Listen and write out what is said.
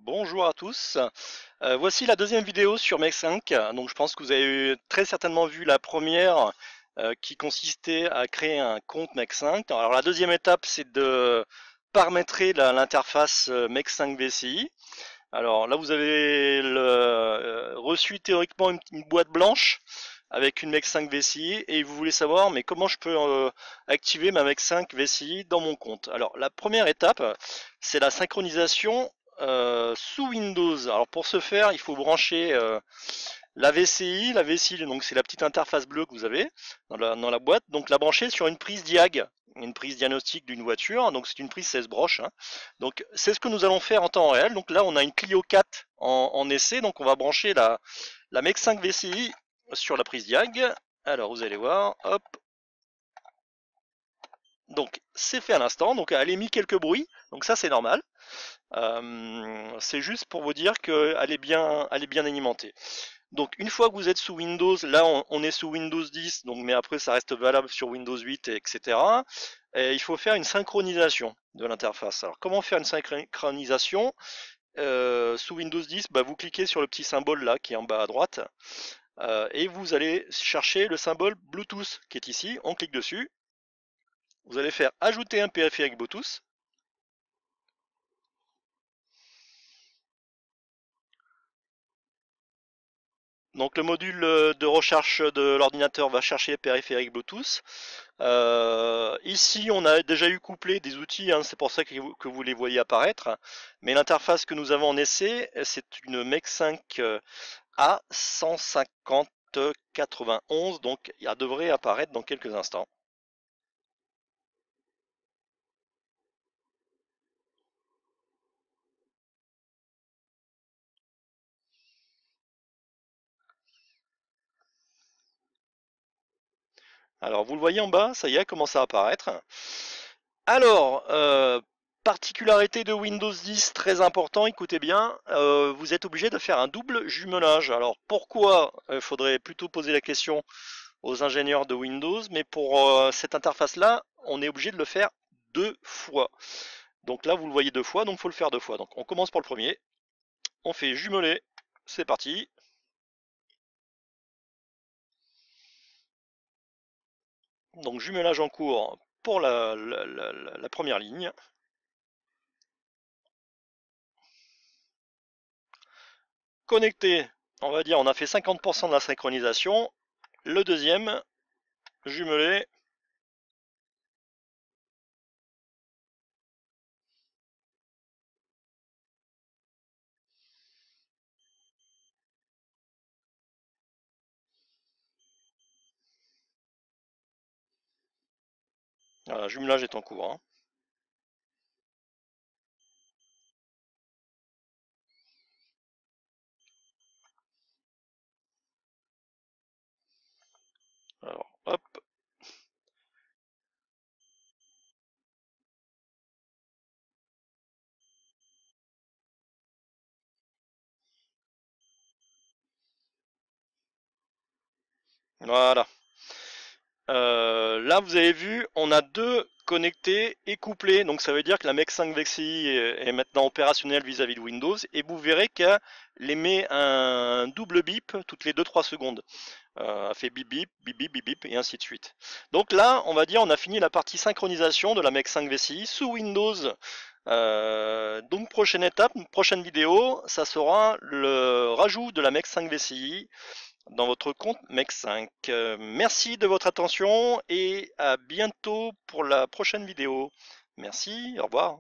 Bonjour à tous. Voici la deuxième vidéo sur Mech 5. Donc je pense que vous avez très certainement vu la première qui consistait à créer un compte Mech 5. Alors la deuxième étape, c'est de paramétrer l'interface Mech 5 VCI. Alors là, vous avez reçu théoriquement une boîte blanche avec une Mech 5 VCI et vous voulez savoir mais comment je peux activer ma Mech 5 VCI dans mon compte. Alors la première étape, c'est la synchronisation sous Windows. Alors pour ce faire, il faut brancher la VCI. La VCI, donc c'est la petite interface bleue que vous avez dans la boîte. Donc la brancher sur une prise diag, une prise diagnostique d'une voiture. Donc c'est une prise 16 broches. Hein. Donc c'est ce que nous allons faire en temps réel. Donc là on a une Clio 4 en essai. Donc on va brancher la Mech 5 VCI sur la prise diag. Alors vous allez voir, hop. Donc c'est fait à l'instant. Donc elle émet quelques bruits. Donc ça c'est normal. C'est juste pour vous dire qu'elle est bien alimentée. Donc une fois que vous êtes sous Windows, là on est sous Windows 10, donc, mais après ça reste valable sur Windows 8, etc. Et il faut faire une synchronisation de l'interface. Alors comment faire une synchronisation sous Windows 10, vous cliquez sur le petit symbole là qui est en bas à droite, et vous allez chercher le symbole Bluetooth qui est ici, on clique dessus. Vous allez faire ajouter un périphérique Bluetooth. Donc le module de recherche de l'ordinateur va chercher les périphériques Bluetooth. Ici, on a déjà eu couplé des outils, hein, c'est pour ça que vous les voyez apparaître. Mais l'interface que nous avons en essai, c'est une Mech 5 A15091, donc elle devrait apparaître dans quelques instants. Alors, vous le voyez en bas, ça y est, elle commence à apparaître. Alors, particularité de Windows 10 très important, écoutez bien, vous êtes obligé de faire un double jumelage. Alors pourquoi? Il faudrait plutôt poser la question aux ingénieurs de Windows, mais pour cette interface-là, on est obligé de le faire deux fois. Donc là, vous le voyez deux fois, donc il faut le faire deux fois. Donc on commence par le premier, on fait jumeler, c'est parti. Donc jumelage en cours pour la première ligne. Connecté, on va dire, on a fait 50% de la synchronisation. Le deuxième, jumelé. Voilà, jumelage est en cours. Hein. Alors, hop. Voilà. Là, vous avez vu, on a deux connectés et couplés. Donc, ça veut dire que la Mech 5 VCI est maintenant opérationnelle vis-à-vis de Windows. Et vous verrez qu'elle émet un double bip toutes les 2-3 secondes. Elle fait bip bip, bip bip, bip bip, et ainsi de suite. Donc là, on va dire, on a fini la partie synchronisation de la Mech 5 VCI sous Windows. Donc prochaine étape, prochaine vidéo, ça sera le rajout de la Mech 5 VCI dans votre compte Mech 5. Merci de votre attention et à bientôt pour la prochaine vidéo. Merci, au revoir.